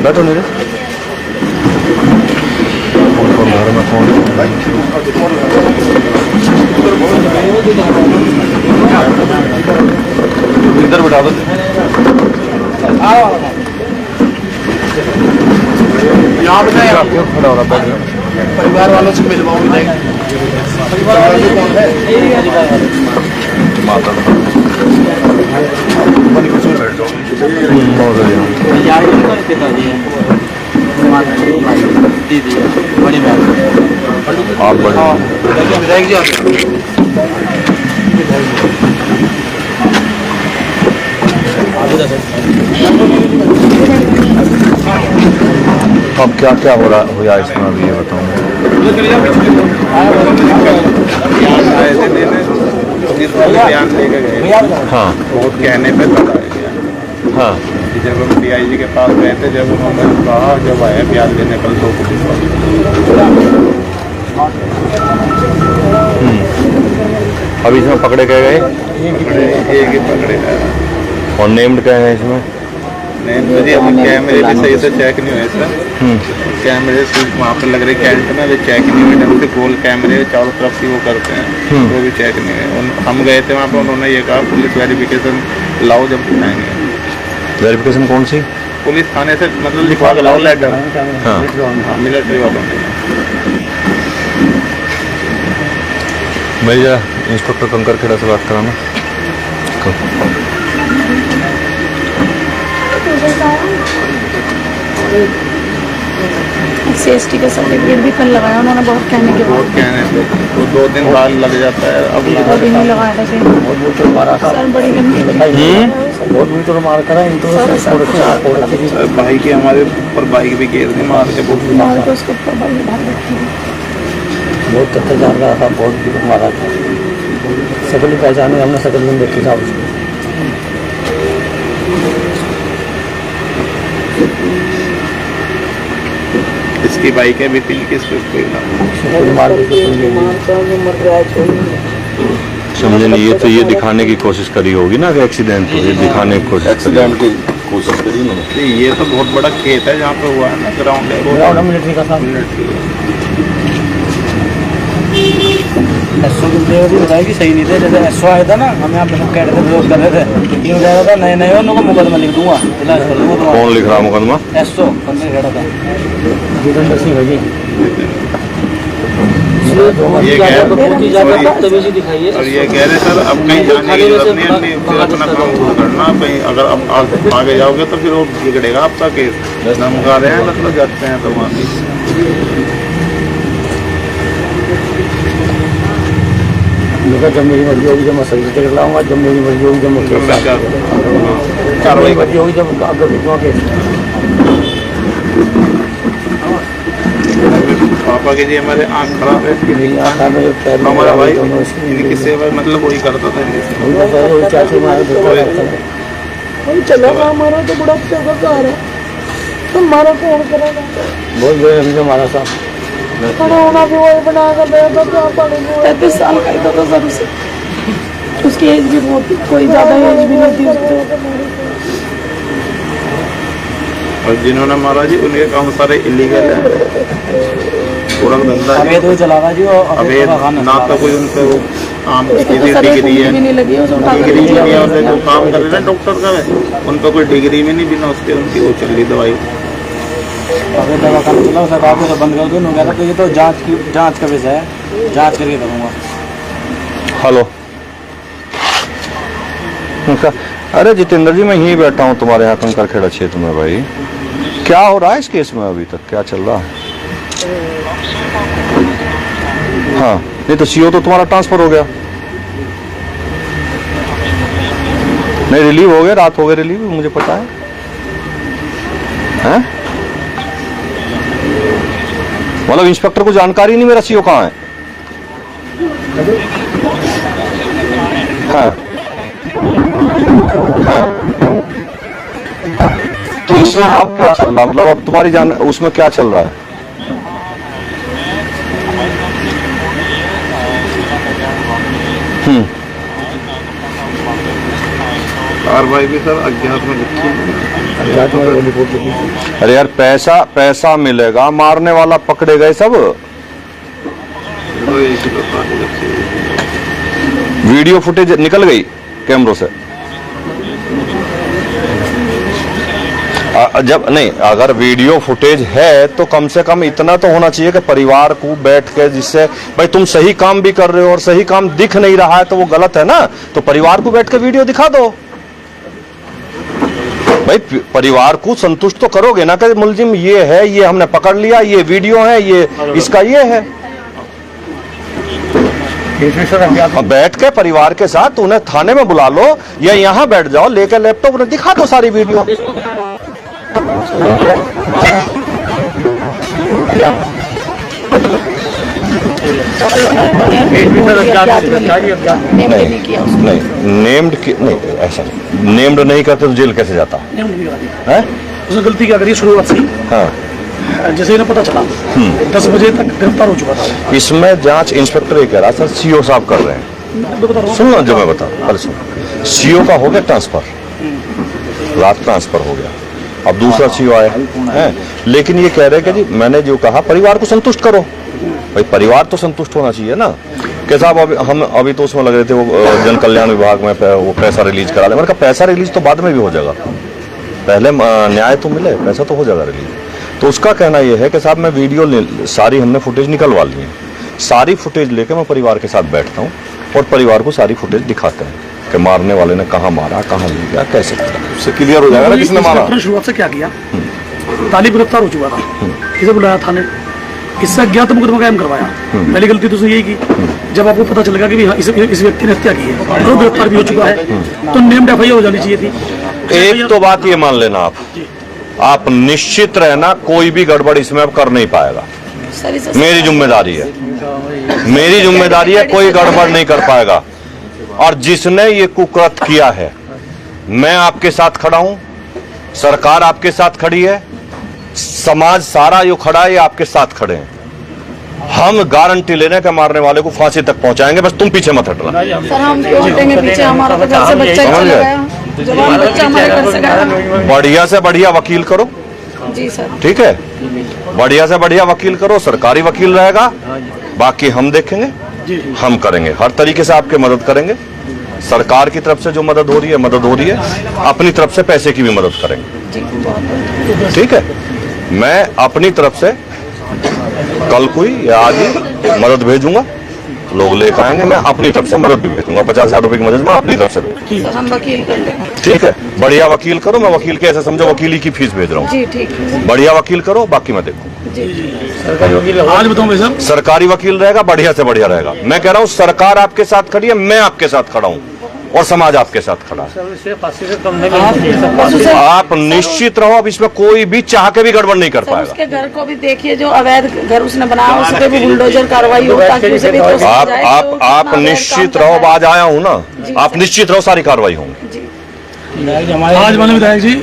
बैठो नहीं घर में फोन इधर बैठा दो। यहाँ पे क्यों खड़ा हो रहा है? परिवार वालों से मिलवाओ। परिवार वालों से कौन है? माता दीदी बड़ी बहन आप बड़े विधायक जी आते अब क्या क्या हो रहा हुआ इसमें अभी ये बताऊँ। बयान लेके गए। हाँ बहुत कहने पे बताया गया। हाँ जब हम DIG के पास गए थे, जब उन्होंने कहा जब आए ब्याज देने कल तो पुलिस अभी इसमें पकड़े गए एक ही पकड़े गए। और नेम्ड क्या है इसमें? नहीं मुझे अभी कैमरे भी सही से चेक नहीं हुए सर। कैमरे वहाँ पे लग रहे कैंट में भी चेक नहीं हुए ढंग से। गोल कैमरे चारों तरफ से वो करते हैं वो भी चेक नहीं हुए। हम गए थे वहाँ पे, उन्होंने ये कहा पुलिस वेरिफिकेशन लाओ जब दिखाएंगे। वेरिफिकेशन कौन सी? पुलिस थाने से मतलब लिखवा के लाओ लेटर। हाँ मिलिट्री वालों ने। मेरी जरा इंस्पेक्टर कंकर खेड़ा से बात कराना। CST का सर्टिफिकेट भी कल लगाया उन्होंने, बहुत कहने के बाद। वो 2 दिन बाद लग जाता है। अब बहुत दिन ही लगाया था सर, बड़ी गंदी बहुत तो मार करा इनको भाई की हमारे ऊपर बाइक भी गिर दी मार के मार के उसके ऊपर बड़ी ढाल रखी थी। बहुत अत्याचार करा था, बहुत मारा था। शकल पहचाने हमने, शकल में देखी था उसको। इसकी बाइक है विपिन की, समझे नहीं। ये तो ये दिखाने की कोशिश करी होगी ना कि एक्सीडेंट हो, ये दिखाने की कोशिश करी ना। ये तो बहुत बड़ा खेत है जहाँ पे हुआ है ना, ग्राउंड है मिलिट्री का था। एसओ की बताया कि सही नहीं थे। जैसे एसओ आया था ना, हम यहाँ पे सब कह रहे थे, विरोध कर रहे थे। ये बताया था नए नए उनको मुकदमा लिख दूंगा, इलाज कर दूंगा। कौन लिख रहा मुकदमा? एसओ कंकर खेड़ा था, जितेंद्र सिंह है जी। ये कह रहे सर अब कहीं जाने की जरूरत नहीं है, फिर अपना काम शुरू करना। कहीं अगर अब आगे जाओगे तो फिर वो बिगड़ेगा आपका केस। धमका रहे हैं मतलब जाते हैं तो वहाँ जब मेरी मर्जी होगी, जब मैं सही से लाऊंगा। जब मेरी मर्जी होगी, जब मैं कार्रवाई मर्जी होगी, जब केस। पापा के जी हमारे आँख खराब है, हमारा भाई इनकी सेवा मतलब वही करता था। चलो हमारा तो बड़ा का कार है, हमारा कौन करेगा? बहुत बड़े हमारा साहब होना भी वही बना कर दे तो क्या पड़ेगा। 35 साल का ही था सर उसे, उसकी एज भी बहुत, कोई ज़्यादा एज भी नहीं थी उसकी। और जिन्होंने मारा जी उनके काम सारे इलीगल है, पूरा धंधा अवैध चला रहा जी। अवैध ना तो कोई उन पे काम डिग्री है, डिग्री है जो काम कर रहे हैं डॉक्टर का है, उन पर कोई डिग्री में नहीं, बिना उसके उनकी वो चल रही दवाई। अगर दवा खाना चला सरकार को बंद कर दो। कह रहा तो ये तो जांच का विषय है, जांच करके करूँगा। हेलो, अरे जितेंद्र जी मैं यहीं बैठा हूँ तुम्हारे यहाँ कंकर खेड़ा क्षेत्र में। भाई क्या हो रहा है इस केस में अभी तक, क्या चल रहा है? हाँ नहीं तो CO तो तुम्हारा ट्रांसफर हो गया, नहीं रिलीव हो गया, रात हो गए रिलीव, मुझे पता है। हैं? मतलब इंस्पेक्टर को जानकारी नहीं मेरा CO कहाँ है? हाँ। तो इसमें अब क्या चल रहा, मतलब अब तुम्हारी जान उसमें क्या चल रहा है? कार्रवाई भी सर अज्ञात में लिखी है। अरे यार पैसा मिलेगा, मारने वाला पकड़े गए सब। तो एक ही बात लिखी है। वीडियो फुटेज निकल गई कैमरों से। जब नहीं, अगर वीडियो फुटेज है तो कम से कम इतना तो होना चाहिए कि परिवार को बैठ के, जिससे भाई तुम सही काम भी कर रहे हो और सही काम दिख नहीं रहा है तो वो गलत है ना, तो परिवार को बैठ के वीडियो दिखा दो। भाई परिवार को संतुष्ट तो करोगे ना कि मुलजिम ये है, ये हमने पकड़ लिया, ये वीडियो है, ये इसका ये है। अब बैठ के परिवार के साथ उन्हें थाने में बुला लो या यहाँ बैठ जाओ, लेकर लैपटॉप उन्हें दिखा दो सारी वीडियो। नहीं नेम्ड नहीं, ऐसा नहीं, नेम्ड नहीं करते तो जेल कैसे जाता है? उसने गलती क्या करी शुरुआत से ही? हाँ, जैसे इन्हें पता चला 10 बजे तक गिरफ्तार हो चुका था। इसमें जांच इंस्पेक्टर ये कह रहा था सीओ साहब कर रहे हैं। सुनो जो मैं बता, पहले सुनो। सीओ का हो गया ट्रांसफर, रात ट्रांसफर हो गया, अब दूसरा सीओ आया है, लेकिन ये कह रहे हैं कि जी मैंने जो कहा परिवार को संतुष्ट करो। भाई परिवार तो संतुष्ट होना चाहिए ना कि साहब हम अभी तो उसमें लग रहे थे वो जन कल्याण विभाग में वो पैसा रिलीज करा ले। मैंने कहा पैसा रिलीज तो बाद में भी हो जाएगा, पहले न्याय तो मिले, पैसा तो हो जाएगा रिलीज। तो उसका कहना यह है कि साहब मैं वीडियो सारी हमने फुटेज निकलवा ली है, सारी फुटेज लेके मैं परिवार के साथ बैठता हूँ और परिवार को सारी फुटेज दिखाते हैं कि मारने वाले ने कहाँ मारा, कहाँ ले गया, कैसे किया, उससे क्लियर हो जाएगा ना किसने मारा। शुरुआत से क्या किया, तालिब गिरफ्तार हो चुका था, किसे बुलाया थाने, इससे अज्ञात मुकदमा कायम करवाया। पहली गलती तो उसने यही की। जब आपको पता चलेगा कि इस व्यक्ति ने हत्या की है और वो गिरफ्तार भी हो चुका है तो नेम्ड एफआईआर हो जानी चाहिए थी। एक तो बात ये मान लेना, आप निश्चित रहना कोई भी गड़बड़ इसमें अब कर नहीं पाएगा। मेरी जिम्मेदारी है, मेरी जिम्मेदारी है, कोई गड़बड़ नहीं कर पाएगा। और जिसने ये कुकृत्य किया है, मैं आपके साथ खड़ा हूं, सरकार आपके साथ खड़ी है, समाज सारा जो खड़ा है ये आपके साथ खड़े हैं। हम गारंटी लेने के मारने वाले को फांसी तक पहुंचाएंगे, बस तुम पीछे मत हटना। सर हम क्यों हटेंगे पीछे, हमारा तो घर से बच्चा ही चला गया, जवान बच्चा हमारे घर से गया। बढ़िया से बढ़िया वकील करो। जी सर। ठीक है, बढ़िया से बढ़िया वकील करो, सरकारी वकील रहेगा, बाकी हम देखेंगे, हम करेंगे, हर तरीके से आपके मदद करेंगे। सरकार की तरफ से जो मदद हो रही है मदद हो रही है, अपनी तरफ से पैसे की भी मदद करेंगे। ठीक है, मैं अपनी तरफ से कल को या आज ही मदद भेजूंगा, लोग लेकर आएंगे, मैं अपनी तरफ से मदद भी भेजूंगा, 50,000 रुपए की मदद मैं अपनी तरफ से। हम वकील कर लेंगे। ठीक है, बढ़िया वकील करो, मैं वकील के ऐसे समझो वकीली की फीस भेज रहा हूँ। जी ठीक है। बढ़िया वकील करो, बाकी मैं देखूँ। सरकारी वकील आज बताऊं भाई साहब, सरकारी वकील रहेगा, बढ़िया से बढ़िया रहेगा। मैं कह रहा हूँ सरकार आपके साथ खड़ी है, मैं आपके साथ खड़ा हूँ और समाज आपके साथ खड़ा है। आप निश्चित रहो, अब इसमें कोई भी चाह के भी गड़बड़ नहीं कर पाएगा। उसके घर को भी देखिए, जो अवैध घर उसने बनाया उस पर भी बुलडोजर कार्रवाई हो, ताकि उसे भी तो आप निश्चित रहो, आज आया हूँ ना, आप निश्चित रहो सारी कार्रवाई होंगी। आज माननीय विधायक जी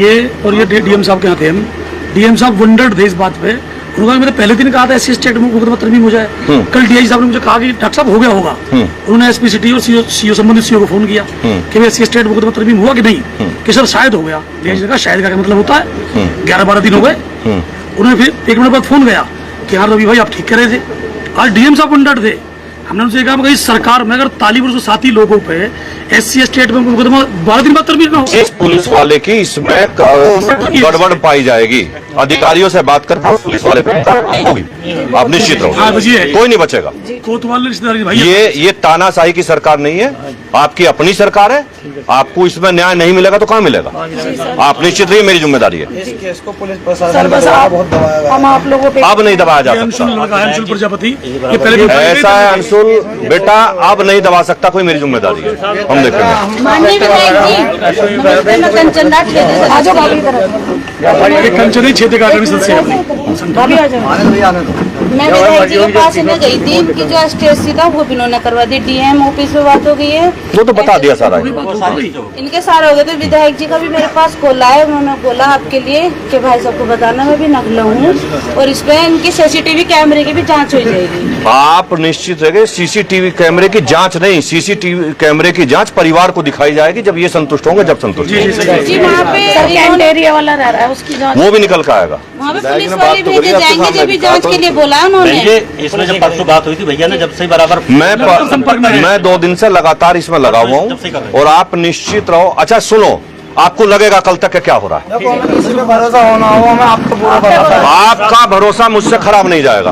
ये और ये डीएम साहब के यहाँ थे हम, डीएम साहब वंडर्ड थे इस बात पे। उन्होंने मैंने पहले दिन कहा था एससी स्टेट में मुकदमा तरमीम हो जाए, कल डीआई साहब ने मुझे कहा कि डॉक्टर साहब हो गया होगा। उन्होंने एसपी सिटी और सीओ संबंधित सीओ को फोन किया कि भाई एससी स्टेट मुकदमा तरमीम हुआ कि नहीं, कि सर शायद हो गया। डीआई ने कहा शायद का मतलब होता है 11-12 दिन हो गए। उन्होंने फिर 1 मिनट बाद फोन गया कि हाँ रवि भाई आप ठीक कह रहे थे। आज डीएम साहब वंडर्ड थे, हमने उनसे कहा कि सरकार में अगर तालिब और साथी लोगों पे एससी स्टेट में मुकदमा 12 दिन बाद तरमीम ना हो, पुलिस वाले की इसमें गड़बड़ पाई जाएगी, अधिकारियों से बात कर पुलिस वाले पे होगी। आप निश्चित रहो, कोई नहीं बचेगा। कोतवाल रिश्तेदारी भाई, ये तानाशाही की सरकार नहीं है, आपकी अपनी सरकार है। आपको इसमें न्याय नहीं मिलेगा तो कहाँ मिलेगा, आप निश्चित रहिए, मेरी जिम्मेदारी है। हम आप लोगों पे अब नहीं दबाया जा सकता, अंशुल प्रजापति ऐसा है अंशुल बेटा, अब नहीं दबा सकता कोई, मेरी जिम्मेदारी है, हम देखेंगे। माननीय विधायक जी, नमस्ते, मैं कंचन राठ आ जाओ भाभी तरफ, कंचन ही क्षेत्र का सदस्य है। भाभी आ जाओ। मैं विधायक जी के पास में गई थी, इनकी जो STSC था वो भी इन्होंने करवा दी, DM ऑफिस में बात हो गई है, वो तो बता दिया सारा। इनके सारे हो गए। तो विधायक जी का भी मेरे पास कॉल आया, उन्होंने बोला आपके लिए कि भाई सबको बताना मैं भी नकला हूँ और इस पे इनकी CCTV कैमरे की भी जांच हो जाएगी। आप निश्चित रहिए, CCTV कैमरे की जांच नहीं, CCTV कैमरे की जांच परिवार को दिखाई जाएगी जब ये संतुष्ट होंगे, जब संतुष्ट होंगे। जी वहाँ पे कैंट एरिया वाला रह रहा है, उसकी जांच वो भी निकल कर आएगा। वहाँ पे पुलिस वाले भेजे जाएंगे जब भी जांच के लिए बोला उन्होंने। इसमें जब परसों बात हुई थी भैया ने, जब से बराबर मैं 2 दिन से लगातार इसमें लगा हुआ हूँ और आप निश्चित रहो। अच्छा सुनो, आपको लगेगा कल तक क्या हो रहा है, भरोसा होना हो, हमें आपको पूरा भरोसा है। आपका भरोसा मुझसे खराब नहीं जाएगा।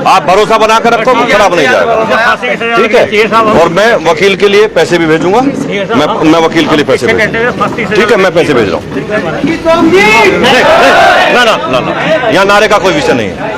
आप भरोसा बना कर रखो, खराब नहीं जाएगा, ठीक है। और मैं वकील के लिए पैसे भी भेजूंगा, मैं वकील के लिए पैसे भेजूंगा, ठीक है, मैं पैसे भेज रहा हूँ। ना, यहाँ नारे का कोई विषय नहीं है।